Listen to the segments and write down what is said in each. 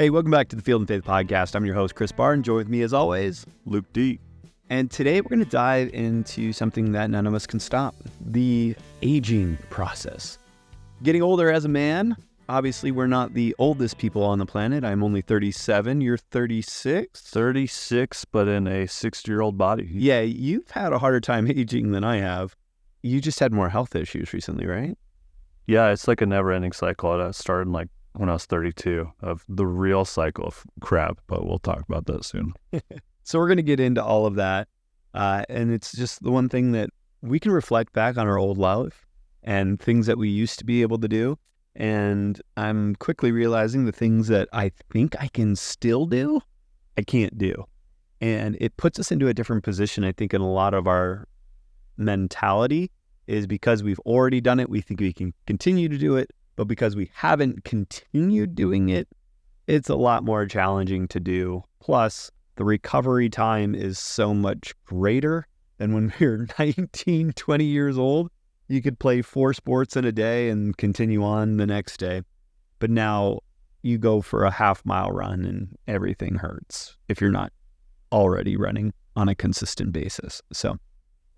Hey, welcome back to the Field and Faith Podcast. I'm your host, Chris Barr, and join with me as always, Luke D. And today we're going to dive into something that none of us can stop, the aging process. Getting older as a man, obviously we're not the oldest people on the planet. I'm only 37, you're 36? 36, but in a 60-year-old body. Yeah, you've had a harder time aging than I have. You just had more health issues recently, right? Yeah, it's like a never-ending cycle. That started when I was 32 of the real cycle of crap, but we'll talk about that soon. So we're going to get into all of that. And it's just the one thing that we can reflect back on our old life and things that we used to be able to do. And I'm quickly realizing the things that I think I can still do, I can't do. And it puts us into a different position, I think, in a lot of our mentality is because we've already done it, we think we can continue to do it. But because we haven't continued doing it, it's a lot more challenging to do. Plus, the recovery time is so much greater than when we were 19, 20 years old. You could play 4 sports in a day and continue on the next day. But now you go for a half-mile run and everything hurts if you're not already running on a consistent basis. So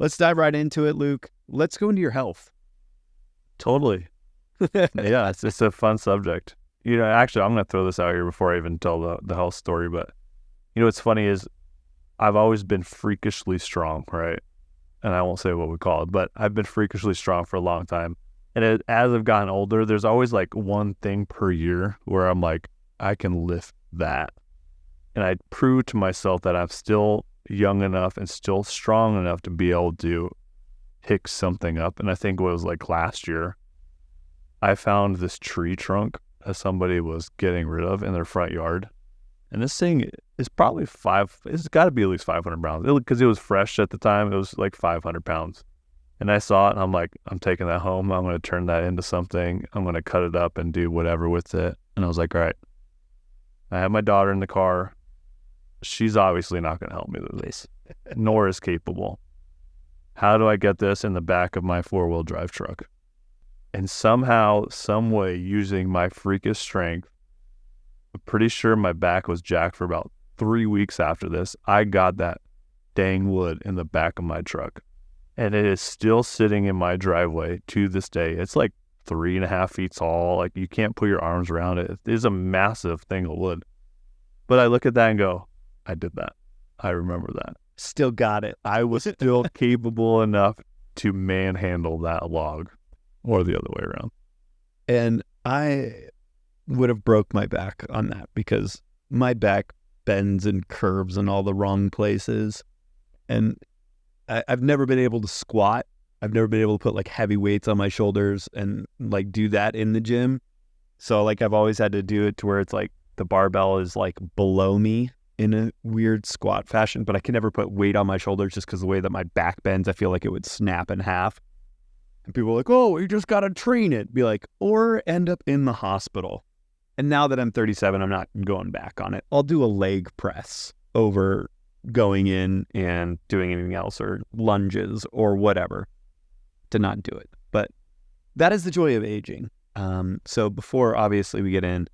let's dive right into it, Luke. Let's go into your health. Totally. Yeah, it's a fun subject. Actually, I'm going to throw this out here before I even tell the health story. But, what's funny is I've always been freakishly strong, right? And I won't say what we call it, but I've been freakishly strong for a long time. And as I've gotten older, there's always like one thing per year where I'm like, I can lift that. And I prove to myself that I'm still young enough and still strong enough to be able to pick something up. And I think it was like last year, I found this tree trunk that somebody was getting rid of in their front yard. And this thing is probably it's got to be at least 500 pounds because it was fresh at the time. It was like 500 pounds. And I saw it and I'm like, I'm taking that home. I'm going to turn that into something. I'm going to cut it up and do whatever with it. And I was like, all right, I have my daughter in the car. She's obviously not going to help me with this, nor is capable. How do I get this in the back of my 4-wheel drive truck? And somehow, some way, using my freakish strength, I'm pretty sure my back was jacked for about 3 weeks after this. I got that dang wood in the back of my truck. And it is still sitting in my driveway to this day. It's like 3.5 feet tall. Like, you can't put your arms around it. It is a massive thing of wood. But I look at that and go, I did that. I remember that. Still got it. I was still capable enough to manhandle that log. Or the other way around. And I would have broke my back on that because my back bends and curves in all the wrong places. And I've never been able to squat. I've never been able to put like heavy weights on my shoulders and like do that in the gym. So like I've always had to do it to where it's like the barbell is like below me in a weird squat fashion, but I can never put weight on my shoulders just because the way that my back bends, I feel like it would snap in half. And people are like, oh, you just got to train it. Be like, or end up in the hospital. And now that I'm 37, I'm not going back on it. I'll do a leg press over going in and doing anything else or lunges or whatever to not do it. But that is the joy of aging. So before, obviously, we get in,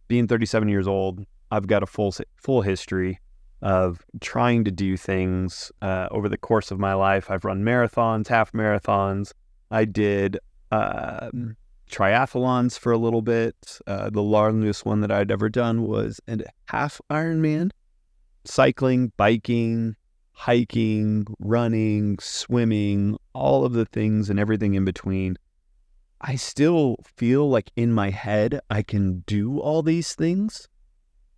being 37 years old, I've got a full history of trying to do things over the course of my life. I've run marathons, half marathons. I did triathlons for a little bit. The longest one that I'd ever done was a half Ironman. Cycling, biking, hiking, running, swimming, all of the things and everything in between. I still feel like in my head I can do all these things.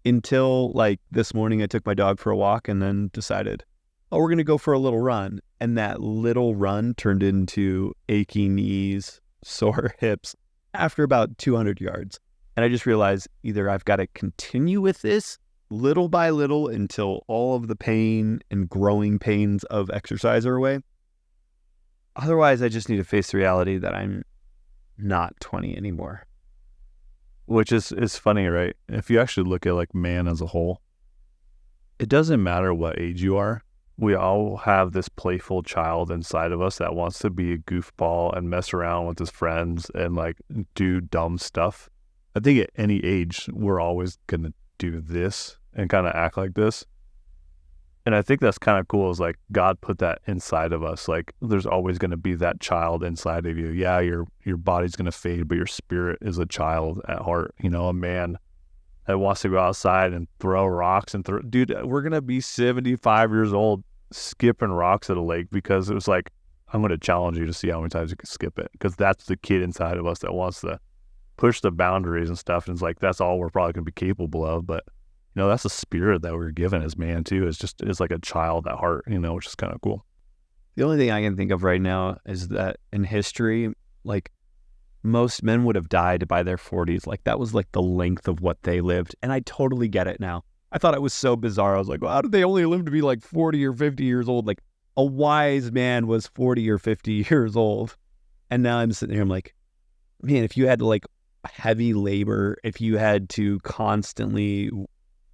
Until like this morning, I took my dog for a walk and then decided, oh, we're going to go for a little run. And that little run turned into achy knees, sore hips after about 200 yards. And I just realized either I've got to continue with this little by little until all of the pain and growing pains of exercise are away. Otherwise, I just need to face the reality that I'm not 20 anymore. Which is funny, right? If you actually look at like man as a whole, it doesn't matter what age you are. We all have this playful child inside of us that wants to be a goofball and mess around with his friends and like do dumb stuff. I think at any age, we're always going to do this and kind of act like this. And I think that's kind of cool is like God put that inside of us. Like there's always going to be that child inside of you. Yeah, your body's going to fade, but your spirit is a child at heart, you know, a man that wants to go outside and throw rocks and dude, we're going to be 75 years old skipping rocks at a lake because it was like, I'm going to challenge you to see how many times you can skip it, because that's the kid inside of us that wants to push the boundaries and stuff. And it's like, that's all we're probably going to be capable of. But, you know, that's the spirit that we're given as man too. It's like a child at heart, you know, which is kind of cool. The only thing I can think of right now is that in history, like most men would have died by their 40s. Like that was like the length of what they lived. And I totally get it now. I thought it was so bizarre. I was like, well, how did they only live to be like 40 or 50 years old? Like a wise man was 40 or 50 years old. And now I'm sitting here, I'm like, man, if you had to like heavy labor, if you had to constantly,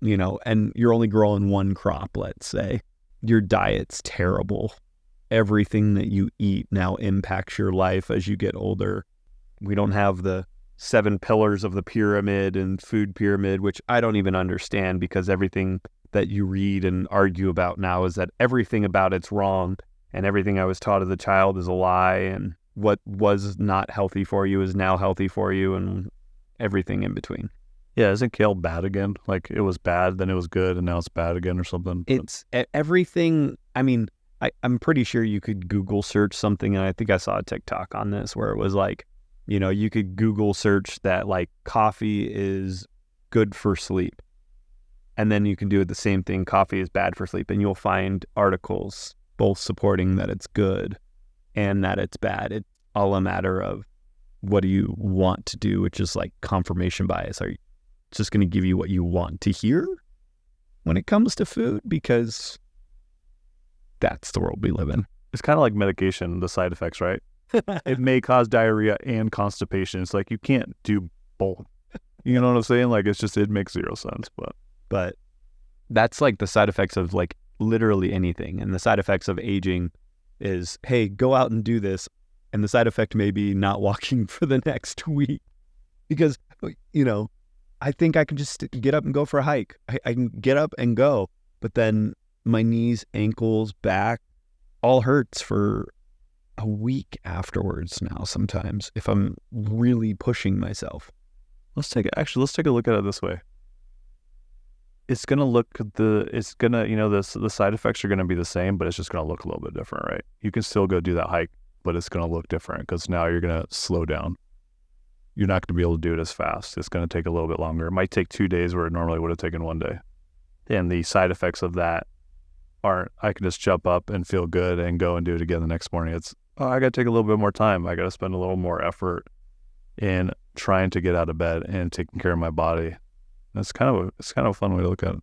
you know, and you're only growing one crop, let's say, your diet's terrible. Everything that you eat now impacts your life as you get older. We don't have the 7 pillars of the pyramid and food pyramid, which I don't even understand, because everything that you read and argue about now is that everything about it's wrong and everything I was taught as a child is a lie, and what was not healthy for you is now healthy for you, and everything in between. Yeah, isn't kale bad again? Like it was bad, then it was good, and now it's bad again or something? It's everything. I mean, I'm pretty sure you could Google search something, and I think I saw a TikTok on this where it was like, you know, you could Google search that like coffee is good for sleep. And then you can do the same thing, coffee is bad for sleep. And you'll find articles both supporting that it's good and that it's bad. It's all a matter of what do you want to do, which is like confirmation bias. Are you just going to give you what you want to hear when it comes to food? Because that's the world we live in. It's kind of like medication, the side effects, right? It may cause diarrhea and constipation. It's like you can't do both. You know what I'm saying? Like it makes zero sense. But that's like the side effects of like literally anything. And the side effects of aging is, hey, go out and do this. And the side effect may be not walking for the next week. Because, you know, I think I can just get up and go for a hike. I can get up and go. But then my knees, ankles, back, all hurts for a week afterwards now sometimes if I'm really pushing myself. Let's take a look at it this way. It's going to the side effects are going to be the same, but it's just going to look a little bit different, right? You can still go do that hike, but it's going to look different because now you're going to slow down. You're not going to be able to do it as fast. It's going to take a little bit longer. It might take 2 days where it normally would have taken 1 day. And the side effects of that aren't, I can just jump up and feel good and go and do it again the next morning. It's, I got to take a little bit more time. I got to spend a little more effort in trying to get out of bed and taking care of my body. It's kind of a fun way to look at it.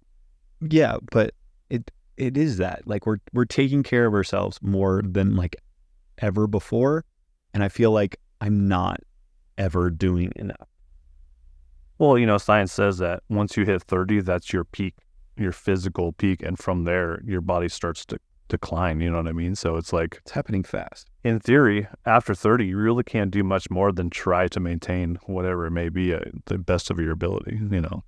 Yeah, but it is that like we're taking care of ourselves more than like ever before, and I feel like I'm not ever doing enough. Well, you know, science says that once you hit 30, that's your peak, your physical peak, and from there your body starts to decline. You know what I mean? So it's like it's happening fast. In theory, after 30, you really can't do much more than try to maintain whatever it may be the best of your ability. You know.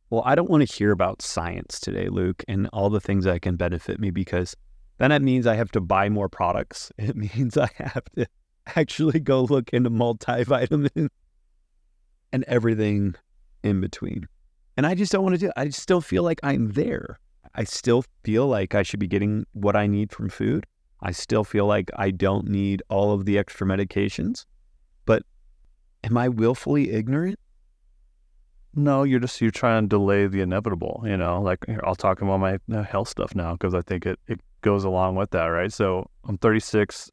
Well, I don't want to hear about science today, Luke, and all the things that can benefit me, because then it means I have to buy more products. It means I have to actually go look into multivitamins and everything in between. And I just don't want to do it. I still feel like I'm there. I still feel like I should be getting what I need from food. I still feel like I don't need all of the extra medications. But am I willfully ignorant? No, you're trying to delay the inevitable, you know, like here, I'll talk about my health stuff now because I think it goes along with that, right? So I'm 36,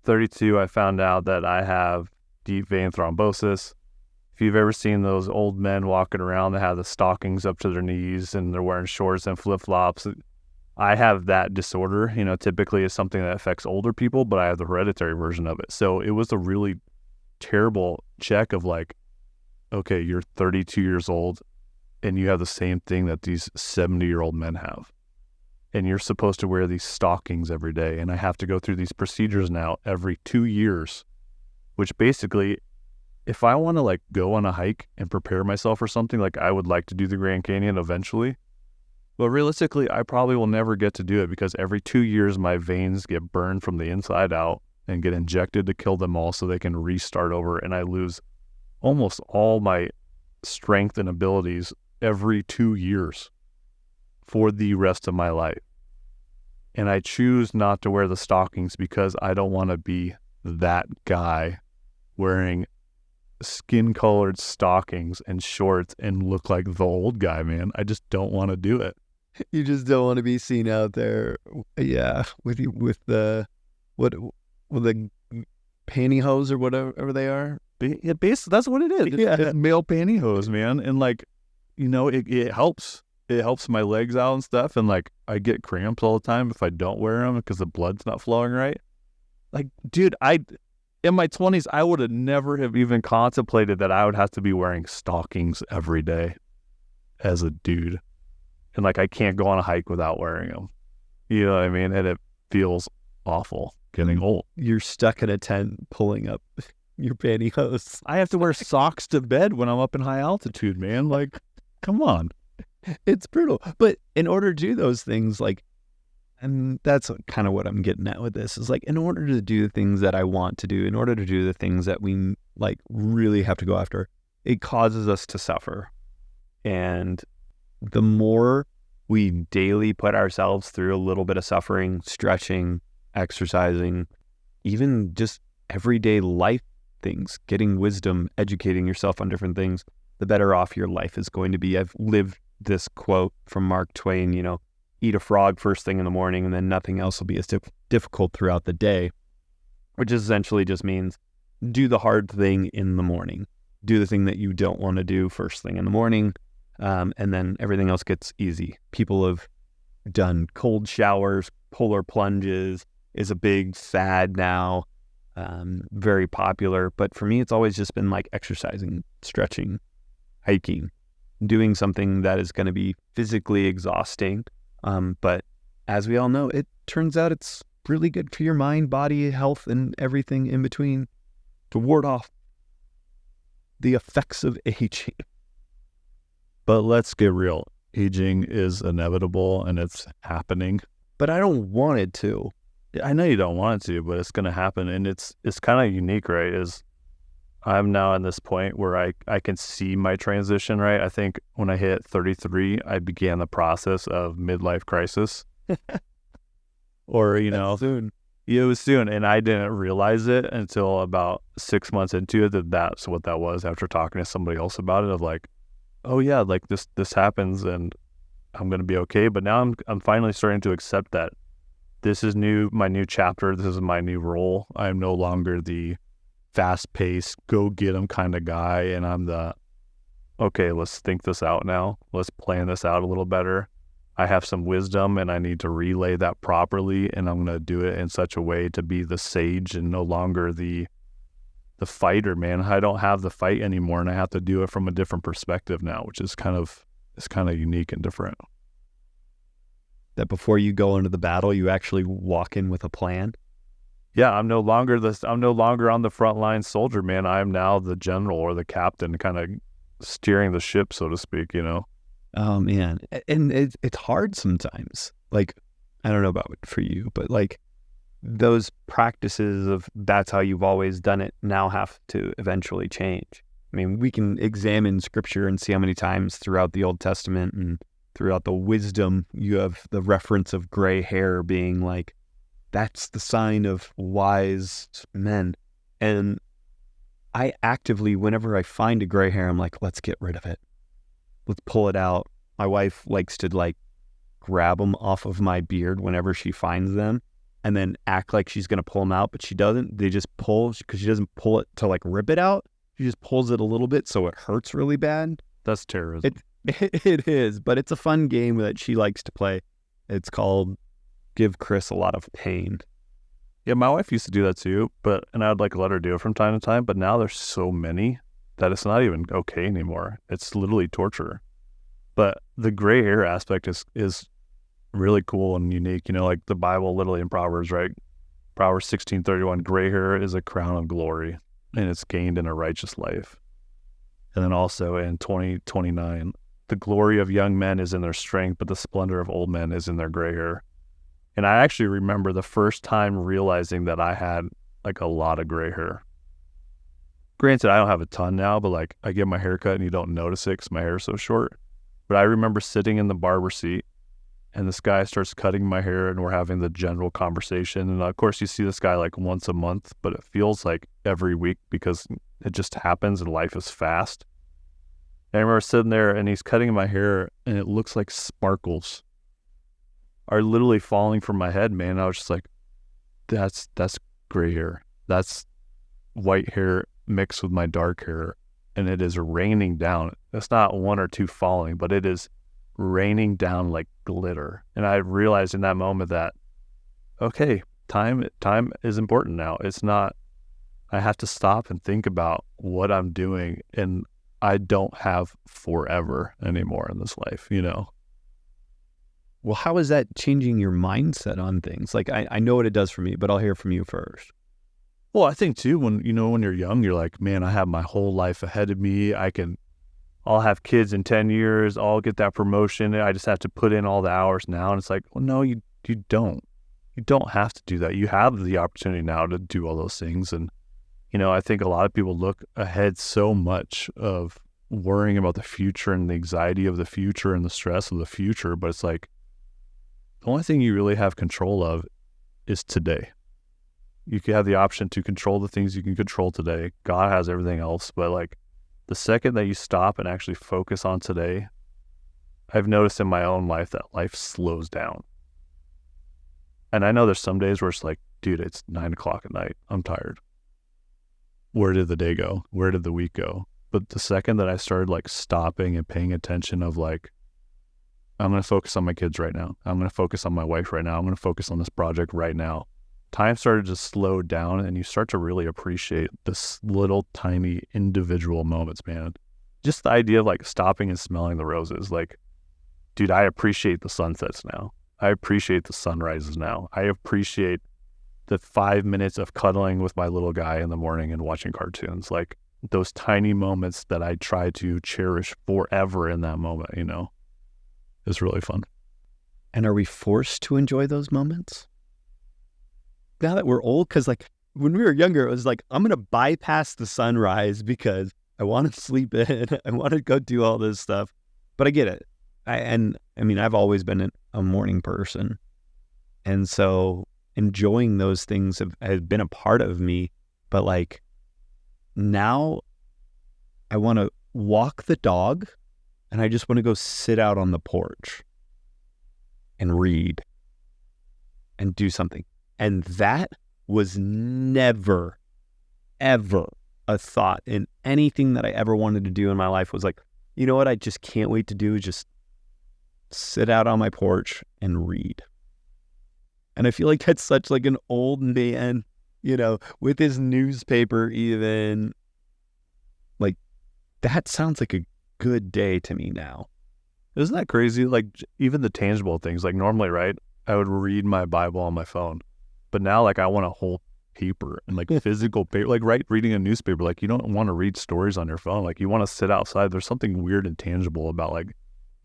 32, I found out that I have deep vein thrombosis. If you've ever seen those old men walking around that have the stockings up to their knees and they're wearing shorts and flip-flops, I have that disorder. You know, typically it's something that affects older people, but I have the hereditary version of it. So it was a really terrible check of like, okay, you're 32 years old and you have the same thing that these 70-year-old men have. And you're supposed to wear these stockings every day. And I have to go through these procedures now every 2 years, which basically if I want to like go on a hike and prepare myself for something, like I would like to do the Grand Canyon eventually. But realistically, I probably will never get to do it because every 2 years my veins get burned from the inside out and get injected to kill them all so they can restart over, and I lose almost all my strength and abilities every 2 years for the rest of my life. And I choose not to wear the stockings because I don't want to be that guy wearing skin-colored stockings and shorts and look like the old guy, man. I just don't want to do it. You just don't want to be seen out there, yeah, with the with the pantyhose or whatever they are. Basically, that's what it is. Yeah. It's male pantyhose, man. And like, it helps. It helps my legs out and stuff. And like, I get cramps all the time if I don't wear them because the blood's not flowing right. Like, dude, in my 20s, I would have never have even contemplated that I would have to be wearing stockings every day as a dude. And like, I can't go on a hike without wearing them. You know what I mean? And it feels awful getting old. You're stuck in a tent pulling up your pantyhose. I have to wear socks to bed when I'm up in high altitude, man. Like, come on. It's brutal. But in order to do those things, like, and that's kind of what I'm getting at with this, is like, in order to do the things that I want to do, in order to do the things that we like really have to go after, it causes us to suffer. And the more we daily put ourselves through a little bit of suffering, stretching, exercising, even just everyday life things, getting wisdom, educating yourself on different things, the better off your life is going to be. I've lived this quote from Mark Twain, eat a frog first thing in the morning and then nothing else will be as difficult throughout the day, which essentially just means do the hard thing in the morning. Do the thing that you don't want to do first thing in the morning, and then everything else gets easy. People have done cold showers, polar plunges is a big fad now, very popular. But for me, it's always just been like exercising, stretching, hiking, doing something that is going to be physically exhausting. But as we all know, it turns out it's really good for your mind, body, health, and everything in between to ward off the effects of aging. But let's get real. Aging is inevitable and it's happening. But I don't want it to. I know you don't want it to, but it's going to happen. And it's kind of unique, right? Is I'm now in this point where I can see my transition, right? I think when I hit 33, I began the process of midlife crisis. Or, soon. It was soon. And I didn't realize it until about 6 months into it that that's what that was, after talking to somebody else about it, of like, oh yeah, like this happens and I'm going to be okay. But now I'm finally starting to accept that this is my new chapter. This is my new role. I'm no longer the fast-paced, go-get-'em kind of guy, and I'm the, okay, let's think this out now. Let's plan this out a little better. I have some wisdom, and I need to relay that properly, and I'm going to do it in such a way to be the sage and no longer the fighter, man. I don't have the fight anymore, and I have to do it from a different perspective now, which is kind of unique and different. That before you go into the battle, you actually walk in with a plan. Yeah, I'm no longer on the front line soldier, man. I am now the general or the captain, kind of steering the ship, so to speak, Oh, man. And it's hard sometimes. Like, I don't know about for you, but like those practices of that's how you've always done it now have to eventually change. I mean, we can examine scripture and see how many times throughout the Old Testament and throughout the wisdom, you have the reference of gray hair being like, that's the sign of wise men. And I actively, whenever I find a gray hair, I'm like, let's get rid of it. Let's pull it out. My wife likes to like grab them off of my beard whenever she finds them and then act like she's going to pull them out, but she doesn't. They just pull, because she doesn't pull it to like rip it out. She just pulls it a little bit so it hurts really bad. That's terrorism. It is, but it's a fun game that she likes to play. It's called Give Chris a Lot of Pain. Yeah, my wife used to do that too, and I'd like let her do it from time to time, but now there's so many that it's not even okay anymore. It's literally torture. But the gray hair aspect is really cool and unique. Like the Bible literally in Proverbs, right? Proverbs 16:31, gray hair is a crown of glory. and it's gained in a righteous life. And then also in 2029, the glory of young men is in their strength, but the splendor of old men is in their gray hair. And I actually remember the first time realizing that I had like a lot of gray hair. Granted, I don't have a ton now, but like I get my hair cut and you don't notice it because my hair is so short. But I remember sitting in the barber seat and this guy starts cutting my hair and we're having the general conversation. And of course you see this guy like once a month, but it feels like every week because it just happens and life is fast. And I remember sitting there and he's cutting my hair and it looks like sparkles are literally falling from my head, man. I was just like, that's gray hair. That's white hair mixed with my dark hair. And it is raining down. That's not one or two falling, but it is raining down like glitter. And I realized in that moment that, okay, time is important now. It's not, I have to stop and think about what I'm doing, and I don't have forever anymore in this life, you know? Well, how is that changing your mindset on things? Like, I know what it does for me, but I'll hear from you first. Well, I think too, when you're young, you're like, man, I have my whole life ahead of me. I'll have kids in 10 years. I'll get that promotion. I just have to put in all the hours now. And it's like, well, no, you don't. You don't have to do that. You have the opportunity now to do all those things. And, you know, I think a lot of people look ahead so much of worrying about the future and the anxiety of the future and the stress of the future. But it's like, the only thing you really have control of is today. You can have the option to control the things you can control today. God has everything else. But like the second that you stop and actually focus on today, I've noticed in my own life that life slows down. And I know there's some days where it's like, dude, it's 9:00 at night. I'm tired. Where did the day go? Where did the week go? But the second that I started like stopping and paying attention of like, I'm going to focus on my kids right now. I'm going to focus on my wife right now. I'm going to focus on this project right now. Time started to slow down and you start to really appreciate this little tiny individual moments, man. Just the idea of like stopping and smelling the roses. Like, dude, I appreciate the sunsets now. I appreciate the sunrises now. I appreciate the 5 minutes of cuddling with my little guy in the morning and watching cartoons. Like those tiny moments that I try to cherish forever in that moment, you know, it's really fun. And are we forced to enjoy those moments? Now that we're old, because like when we were younger, it was like, I'm going to bypass the sunrise because I want to sleep in. I want to go do all this stuff. But I get it. I've always been a morning person. And so enjoying those things has been a part of me. But like now I want to walk the dog and I just want to go sit out on the porch and read and do something. And that was never, ever a thought in anything that I ever wanted to do in my life. Was like, you know what I just can't wait to do is just sit out on my porch and read. And I feel like that's such like an old man, you know, with his newspaper even. Like, that sounds like a good day to me now. Isn't that crazy? Like even the tangible things, like normally, right, I would read my Bible on my phone. But now, like, I want a whole paper and like physical paper, like reading a newspaper. Like, you don't want to read stories on your phone. Like, you want to sit outside. There's something weird and tangible about like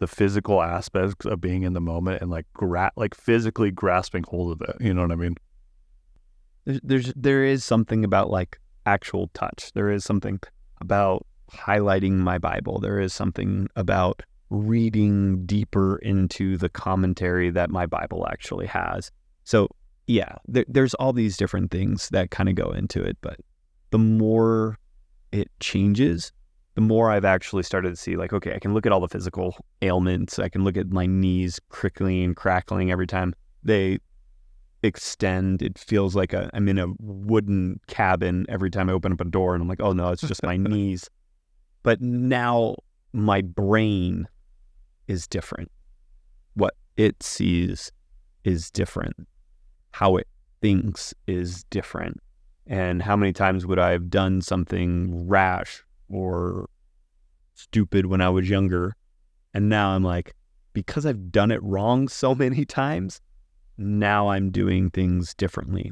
the physical aspects of being in the moment and like physically grasping hold of it. You know what I mean? There is something about like actual touch. There is something about highlighting my Bible. There is something about reading deeper into the commentary that my Bible actually has. So yeah, there's all these different things that kind of go into it, but the more it changes, the more I've actually started to see like, okay, I can look at all the physical ailments. I can look at my knees crickling and crackling every time they extend. It feels like I'm in a wooden cabin every time I open up a door, and I'm like, oh no, it's just my knees. But now my brain is different. What it sees is different. How it thinks is different. And how many times would I have done something rash or stupid when I was younger? And now I'm like, because I've done it wrong so many times, now I'm doing things differently.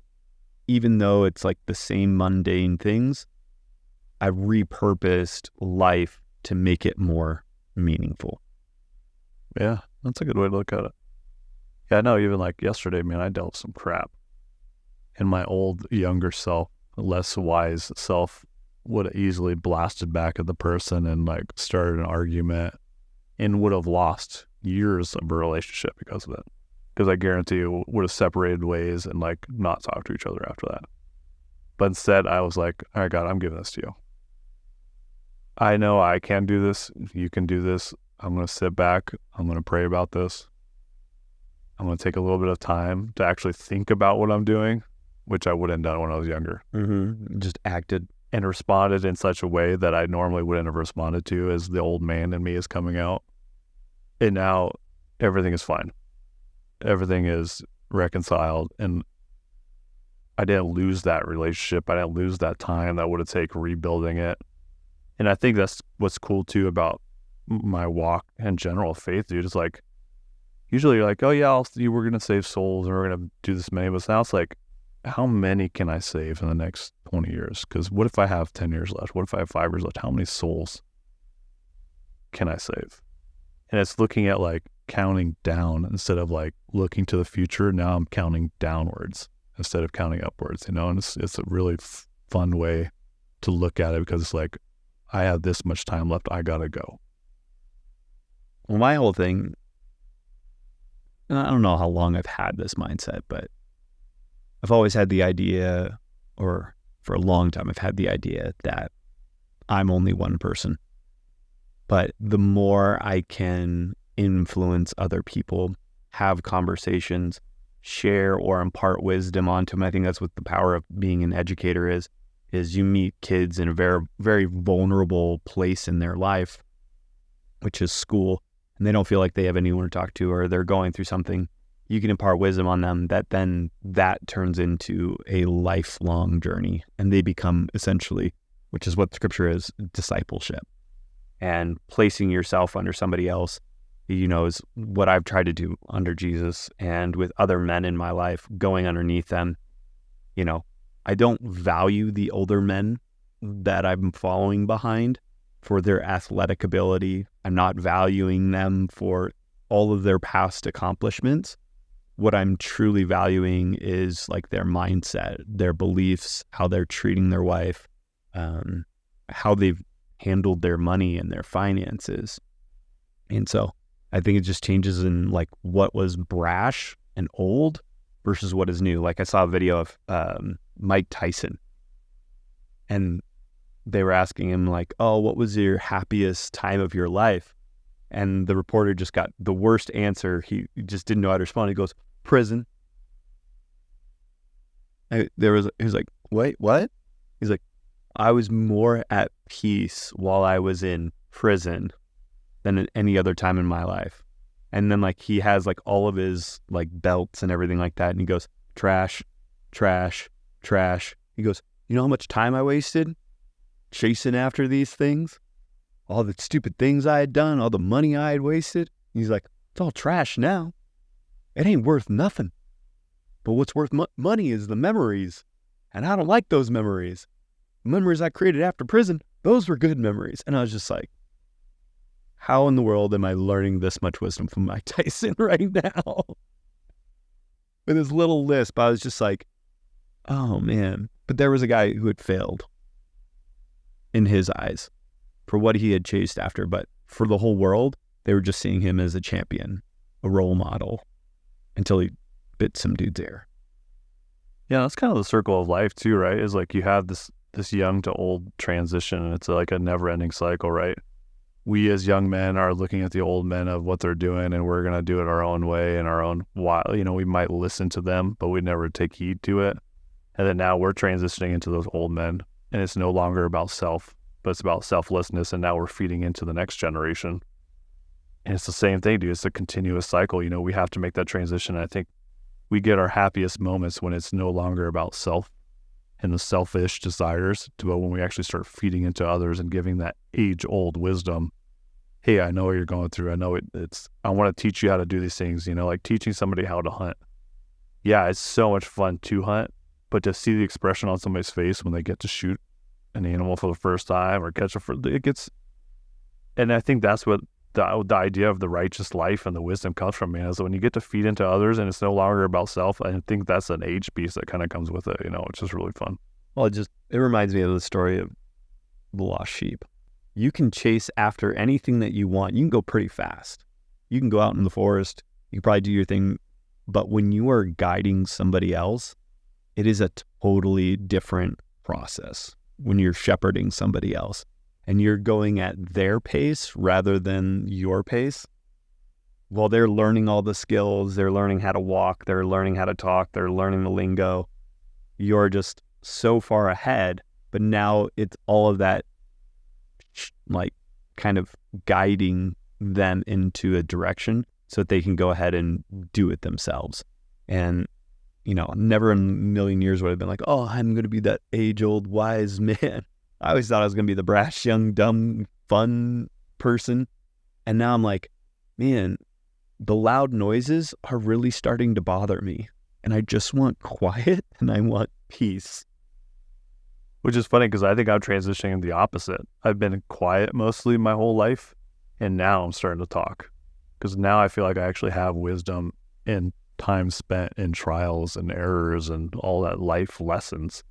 Even though it's like the same mundane things, I repurposed life to make it more meaningful. Yeah, that's a good way to look at it. Yeah, I know, even like yesterday, man, I dealt with some crap. And my old, younger self, less wise self, would have easily blasted back at the person and like started an argument and would have lost years of a relationship because of it. Because I guarantee you would have separated ways and like not talked to each other after that. But instead, I was like, all right, God, I'm giving this to you. I know I can do this. You can do this. I'm going to sit back. I'm going to pray about this. I'm going to take a little bit of time to actually think about what I'm doing, which I wouldn't have done when I was younger. Just acted. And responded in such a way that I normally wouldn't have responded to, as the old man in me is coming out. And now everything is fine. Everything is reconciled. And I didn't lose that relationship. I didn't lose that time that would have taken rebuilding it. And I think that's what's cool too about my walk and general faith, dude. It's like, usually you're like, oh yeah, we're going to save souls and we're going to do this many. But now it's like, how many can I save in the next 20 years? Because what if I have 10 years left? What if I have 5 years left? How many souls can I save? And it's looking at like counting down instead of like looking to the future. Now I'm counting downwards instead of counting upwards, you know? And it's a really fun way to look at it, because it's like, I have this much time left. I got to go. Well, my whole thing, and I don't know how long I've had this mindset, but I've always had the idea, or for a long time, I've had the idea that I'm only one person. But the more I can influence other people, have conversations, share or impart wisdom onto them, I think that's what the power of being an educator is you meet kids in a very, very vulnerable place in their life, which is school, and they don't feel like they have anyone to talk to, or they're going through something. You can impart wisdom on them that turns into a lifelong journey, and they become essentially, which is what scripture is, discipleship. And placing yourself under somebody else, you know, is what I've tried to do under Jesus and with other men in my life, going underneath them. You know, I don't value the older men that I'm following behind for their athletic ability. I'm not valuing them for all of their past accomplishments. What I'm truly valuing is like their mindset, their beliefs, how they're treating their wife, how they've handled their money and their finances. And so I think it just changes in like what was brash and old versus what is new. Like I saw a video of Mike Tyson, and they were asking him like, oh, what was your happiest time of your life? And the reporter just got the worst answer. He just didn't know how to respond. He goes, prison. He was like, wait, what? He's like, I was more at peace while I was in prison than at any other time in my life. And then like he has like all of his like belts and everything like that. And he goes, trash, trash, trash. He goes, you know how much time I wasted chasing after these things? All the stupid things I had done, all the money I had wasted. He's like, it's all trash now. It ain't worth nothing. But what's worth money is the memories. And I don't like those memories. The memories I created after prison, those were good memories. And I was just like, how in the world am I learning this much wisdom from Mike Tyson right now? With his little lisp, I was just like, oh man. But there was a guy who had failed in his eyes for what he had chased after. But for the whole world, they were just seeing him as a champion, a role model, until he bit some dude's ear. Yeah, that's kind of the circle of life too, right? Is like you have this young to old transition, and it's like a never-ending cycle, right? We as young men are looking at the old men of what they're doing, and we're going to do it our own way and our own while. You know, we might listen to them, but we never take heed to it. And then now we're transitioning into those old men, and it's no longer about self, but it's about selflessness, and now we're feeding into the next generation. And it's the same thing, dude. It's a continuous cycle. You know, we have to make that transition. I think we get our happiest moments when it's no longer about self and the selfish desires, but when we actually start feeding into others and giving that age-old wisdom. Hey, I know what you're going through. I know I want to teach you how to do these things, you know, like teaching somebody how to hunt. Yeah, it's so much fun to hunt, but to see the expression on somebody's face when they get to shoot an animal for the first time or catch it gets, and I think that's what the idea of the righteous life and the wisdom comes from, man, is when you get to feed into others and it's no longer about self. I think that's an age piece that kind of comes with it, which is really fun. Well, it reminds me of the story of the lost sheep. You can chase after anything that you want. You can go pretty fast. You can go out in the forest. You can probably do your thing. But when you are guiding somebody else, it is a totally different process when you're shepherding somebody else and you're going at their pace rather than your pace. Well, they're learning all the skills. They're learning how to walk. They're learning how to talk. They're learning the lingo. You're just so far ahead, but now it's all of that like kind of guiding them into a direction so that they can go ahead and do it themselves. And never in a million years would have been like, oh, I'm going to be that age-old wise man. I always thought I was going to be the brash, young, dumb, fun person. And now I'm like, man, the loud noises are really starting to bother me. And I just want quiet and I want peace. Which is funny because I think I'm transitioning the opposite. I've been quiet mostly my whole life. And now I'm starting to talk. Because now I feel like I actually have wisdom and time spent in trials and errors and all that life lessons.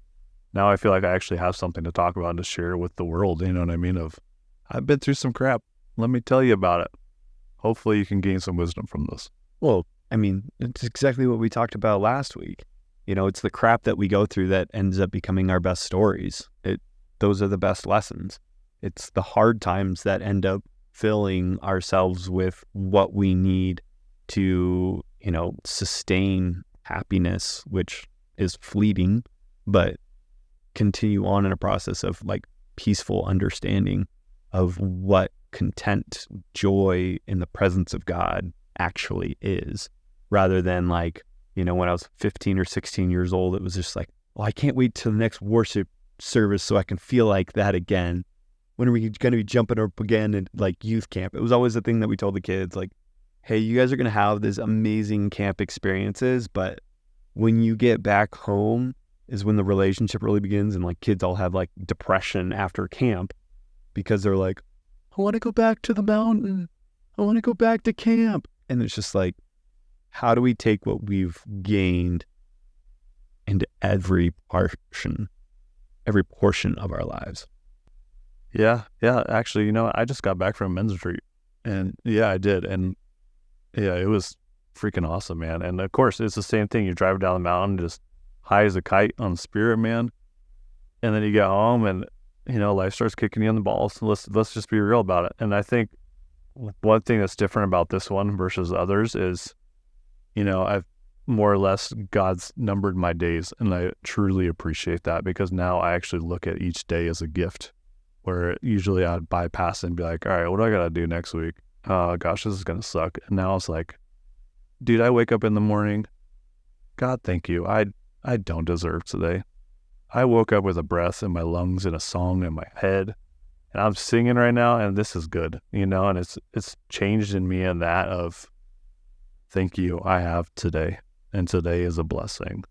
Now I feel like I actually have something to talk about and to share with the world. You know what I mean? I've been through some crap. Let me tell you about it. Hopefully you can gain some wisdom from this. Well, I mean, it's exactly what we talked about last week. It's the crap that we go through that ends up becoming our best stories. Those are the best lessons. It's the hard times that end up filling ourselves with what we need to, sustain happiness, which is fleeting, but continue on in a process of like peaceful understanding of what content, joy in the presence of God actually is, rather than like, when I was 15 or 16 years old, it was just like, oh, I can't wait till the next worship service so I can feel like that again. When are we going to be jumping up again at like youth camp? It was always the thing that we told the kids, like, hey, you guys are going to have these amazing camp experiences, but when you get back home is when the relationship really begins. And like kids all have like depression after camp because they're like, I want to go back to the mountain. I want to go back to camp. And it's just like, how do we take what we've gained into every portion of our lives? Yeah. Actually, I just got back from a men's retreat, and yeah, I did. And yeah, it was freaking awesome, man. And of course, it's the same thing. You're driving down the mountain, just high as a kite on spirit, man. And then you get home and, life starts kicking you in the balls. So let's just be real about it. And I think one thing that's different about this one versus others is, I've more or less God's numbered my days, and I truly appreciate that, because now I actually look at each day as a gift, where usually I'd bypass it and be like, all right, what do I got to do next week? Oh gosh, this is going to suck. And now it's like, dude, I wake up in the morning. God, thank you. I don't deserve today. I woke up with a breath in my lungs and a song in my head, and I'm singing right now, and this is good, and it's changed in me in that of, thank you, I have today, and today is a blessing.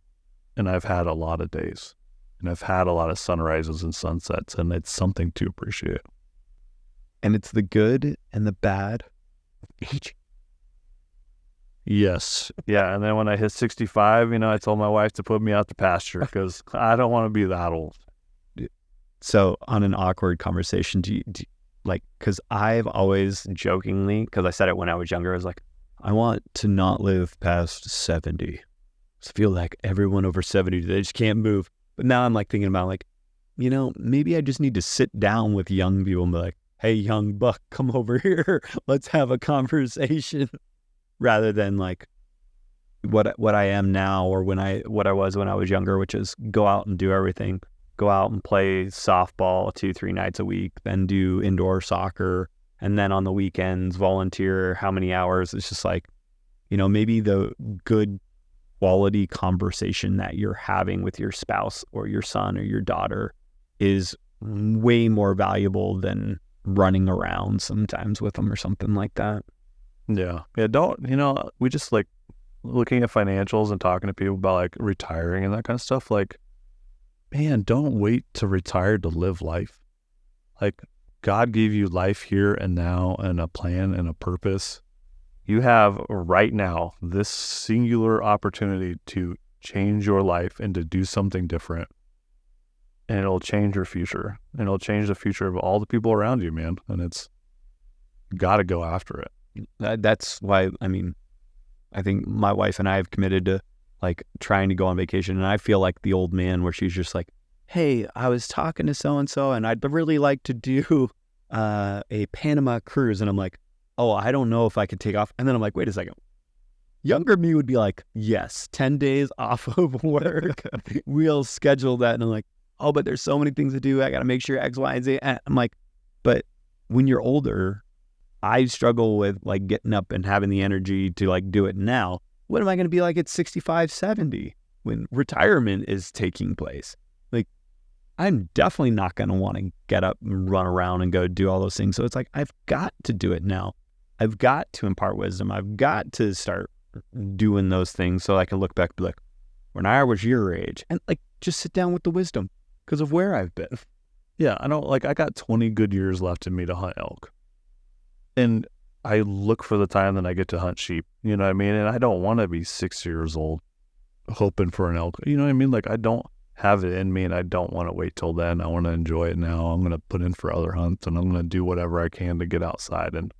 And I've had a lot of days, and I've had a lot of sunrises and sunsets, and it's something to appreciate. And it's the good and the bad of each. Yes. Yeah. And then when I hit 65, I told my wife to put me out to pasture because I don't want to be that old. So on an awkward conversation, do you like, because I've always jokingly, because I said it when I was younger, I was like, I want to not live past 70. I feel like everyone over 70, they just can't move. But now I'm like thinking about like, maybe I just need to sit down with young people and be like, hey, young buck, come over here. Let's have a conversation. Rather than like what I am now, or what I was when I was younger, which is go out and do everything. Go out and play softball 2-3 nights a week, then do indoor soccer, and then on the weekends volunteer how many hours. It's just like, maybe the good quality conversation that you're having with your spouse or your son or your daughter is way more valuable than running around sometimes with them or something like that. Yeah. We just like looking at financials and talking to people about like retiring and that kind of stuff. Like, man, don't wait to retire to live life. Like, God gave you life here and now and a plan and a purpose. You have right now this singular opportunity to change your life and to do something different. And it'll change your future. And it'll change the future of all the people around you, man. And it's got to go after it. That's why, I mean, I think my wife and I have committed to like trying to go on vacation. And I feel like the old man where she's just like, hey, I was talking to so-and-so and I'd really like to do a Panama cruise. And I'm like, oh, I don't know if I could take off. And then I'm like, wait a second. Younger me would be like, yes, 10 days off of work. We'll schedule that. And I'm like, oh, but there's so many things to do. I got to make sure X, Y, and Z. And I'm like, but when you're older, I struggle with like getting up and having the energy to like do it now. What am I going to be like at 65, 70 when retirement is taking place? Like, I'm definitely not going to want to get up and run around and go do all those things. So it's like, I've got to do it now. I've got to impart wisdom. I've got to start doing those things so I can look back and be like, when I was your age, and like just sit down with the wisdom because of where I've been. Yeah, I got 20 good years left in me to hunt elk. And I look for the time that I get to hunt sheep, you know what I mean? And I don't want to be 6 years old hoping for an elk, you know what I mean? Like, I don't have it in me and I don't want to wait till then. I want to enjoy it now. I'm going to put in for other hunts and I'm going to do whatever I can to get outside. And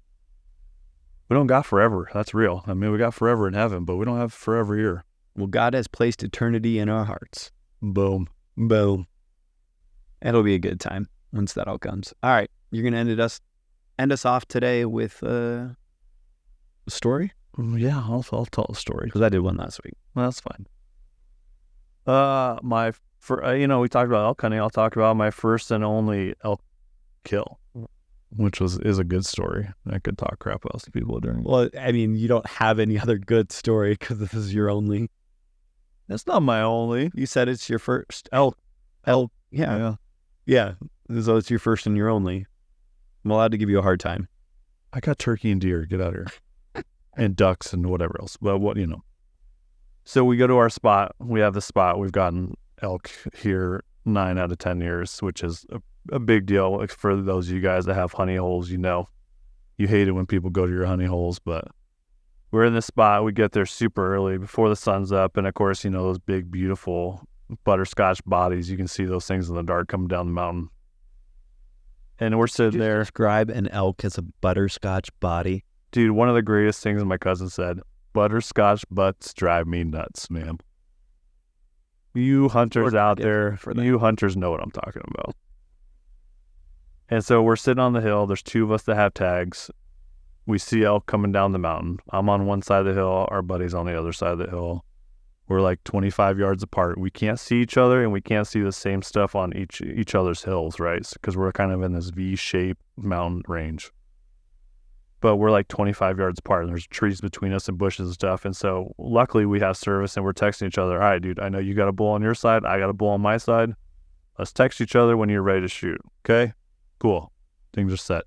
we don't got forever. That's real. I mean, we got forever in heaven, but we don't have forever here. Well, God has placed eternity in our hearts. Boom. Boom. It'll be a good time once that all comes. All right. You're going to end us off today with a story? Yeah, I'll tell a story. Because I did one last week. Well, that's fine. We talked about elk hunting. I'll talk about my first and only elk kill, which is a good story. I could talk crap about some people during. Well, I mean, you don't have any other good story because this is your only. That's not my only. You said it's your first elk. Yeah. So it's your first and your only. I'm allowed to give you a hard time. I got turkey and deer. Get out of here. And ducks and whatever else. But So we go to our spot. We have the spot. We've gotten elk here 9 out of 10 years, which is a big deal. Like for those of you guys that have honey holes, you hate it when people go to your honey holes, but we're in this spot. We get there super early before the sun's up. And of course, those big, beautiful butterscotch bodies. You can see those things in the dark coming down the mountain. And we're sitting there. Describe an elk as a butterscotch body. Dude, one of the greatest things my cousin said, butterscotch butts drive me nuts, man. You hunters out there, you hunters know what I'm talking about. And so we're sitting on the hill. There's 2 of us that have tags. We see elk coming down the mountain. I'm on one side of the hill. Our buddy's on the other side of the hill. We're like 25 yards apart. We can't see each other and we can't see the same stuff on each other's hills, right? Because we're kind of in this V-shaped mountain range. But we're like 25 yards apart and there's trees between us and bushes and stuff. And so luckily we have service and we're texting each other. All right, dude, I know you got a bull on your side. I got a bull on my side. Let's text each other when you're ready to shoot. Okay? Cool. Things are set.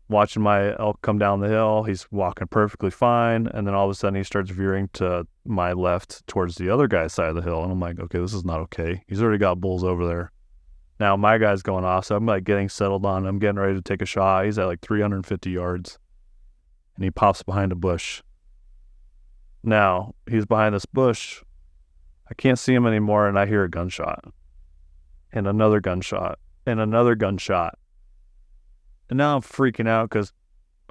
Watching my elk come down the hill. He's walking perfectly fine. And then all of a sudden he starts veering to my left towards the other guy's side of the hill. And I'm like, okay, this is not okay. He's already got bulls over there. Now my guy's going off. So I'm like getting settled on. I'm getting ready to take a shot. He's at like 350 yards. And he pops behind a bush. Now, he's behind this bush. I can't see him anymore, and I hear a gunshot. And another gunshot. And another gunshot. And now I'm freaking out because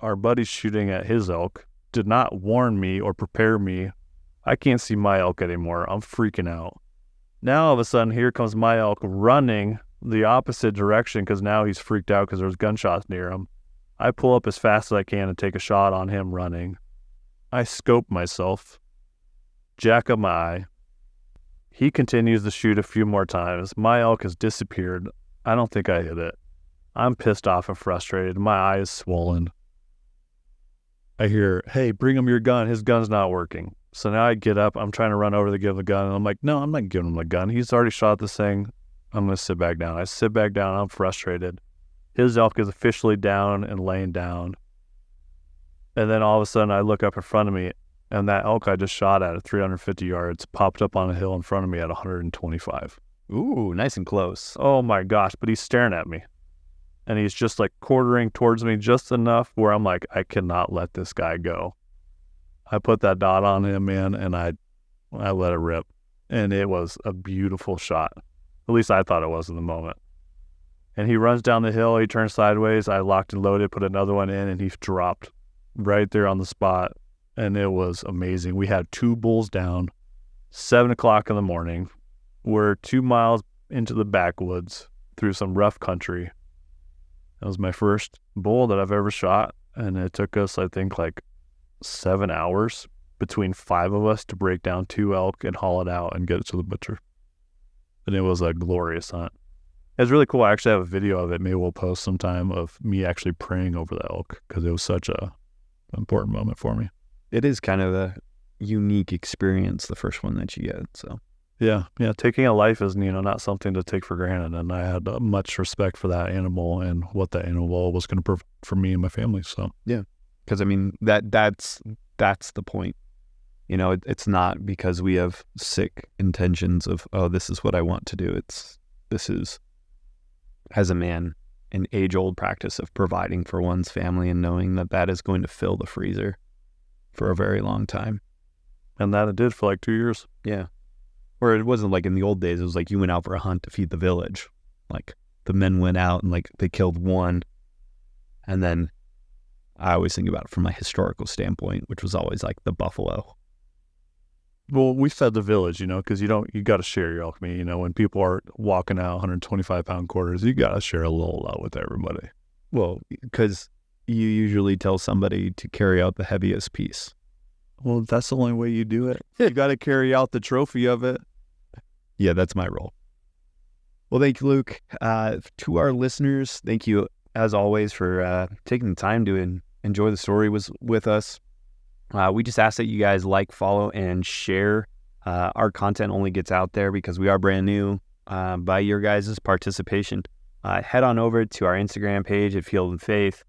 our buddy's shooting at his elk. Did not warn me or prepare me. I can't see my elk anymore. I'm freaking out. Now, all of a sudden, here comes my elk running the opposite direction because now he's freaked out because there's gunshots near him. I pull up as fast as I can and take a shot on him running. I scope myself, jack up my eye. He continues to shoot a few more times. My elk has disappeared. I don't think I hit it. I'm pissed off and frustrated. My eye is swollen. I hear, hey, bring him your gun. His gun's not working. So now I get up. I'm trying to run over to give the gun. And I'm like, no, I'm not giving him the gun. He's already shot this thing. I'm going to sit back down. I sit back down. I'm frustrated. His elk is officially down and laying down. And then all of a sudden I look up in front of me and that elk I just shot at 350 yards popped up on a hill in front of me at 125. Ooh, nice and close. Oh my gosh, but he's staring at me. And he's just like quartering towards me just enough where I'm like, I cannot let this guy go. I put that dot on him, man, and I let it rip. And it was a beautiful shot. At least I thought it was in the moment. And he runs down the hill, he turns sideways, I locked and loaded, put another one in, and he dropped right there on the spot. And it was amazing. We had 2 bulls down, 7 o'clock in the morning. We're 2 miles into the backwoods through some rough country. That was my first bull that I've ever shot, and it took us, I think, like 7 hours between 5 of us to break down 2 elk and haul it out and get it to the butcher. And it was a glorious hunt. It was really cool. I actually have a video of it. Maybe we'll post sometime of me actually praying over the elk because it was such an important moment for me. It is kind of a unique experience, the first one that you get. So yeah, taking a life is, not something to take for granted. And I had much respect for that animal and what that animal was going to provide for me and my family. So yeah, because I mean that's the point. It's not because we have sick intentions of, oh, this is what I want to do. This is, as a man, an age-old practice of providing for one's family and knowing that is going to fill the freezer for a very long time. And that it did for like 2 years. Yeah. Or it wasn't like in the old days, it was like you went out for a hunt to feed the village. Like the men went out and like they killed one. And then I always think about it from my historical standpoint, which was always like the buffalo. Well, we fed the village, because you got to share your elk meat. When people are walking out 125-pound quarters, you got to share a little with everybody. Well, because you usually tell somebody to carry out the heaviest piece. Well, that's the only way you do it. You got to carry out the trophy of it. Yeah, that's my role. Well, thank you, Luke. To our listeners, thank you, as always, for taking the time to enjoy the story with us. We just ask that you guys like, follow, and share. Our content only gets out there because we are brand new by your guys' participation. Head on over to our Instagram page at Field and Faith.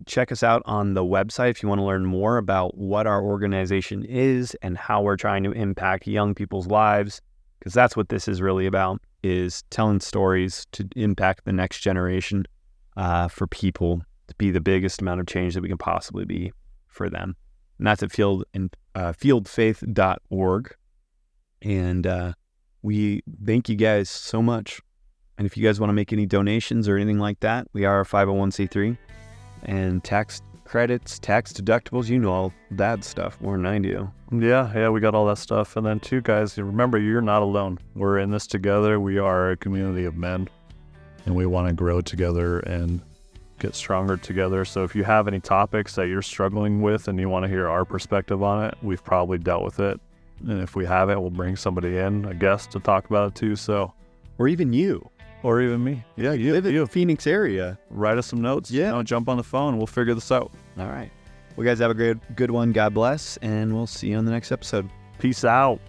Check us out on the website if you want to learn more about what our organization is and how we're trying to impact young people's lives, because that's what this is really about, is telling stories to impact the next generation for people to be the biggest amount of change that we can possibly be for them. And that's at fieldfaith.org. And we thank you guys so much. And if you guys want to make any donations or anything like that, we are a 501c3. And tax credits, tax deductibles, all that stuff more than I do. Yeah, we got all that stuff. And then too, guys, remember, you're not alone. We're in this together. We are a community of men, and we want to grow together and get stronger together. So if you have any topics that you're struggling with and you want to hear our perspective on it, we've probably dealt with it. And if we haven't, we'll bring somebody in, a guest, to talk about it too. So, or even you. Or even me. Yeah, you live in the Phoenix area. Write us some notes. Yeah. Jump on the phone. We'll figure this out. All right. Well, guys, have a good one. God bless. And we'll see you on the next episode. Peace out.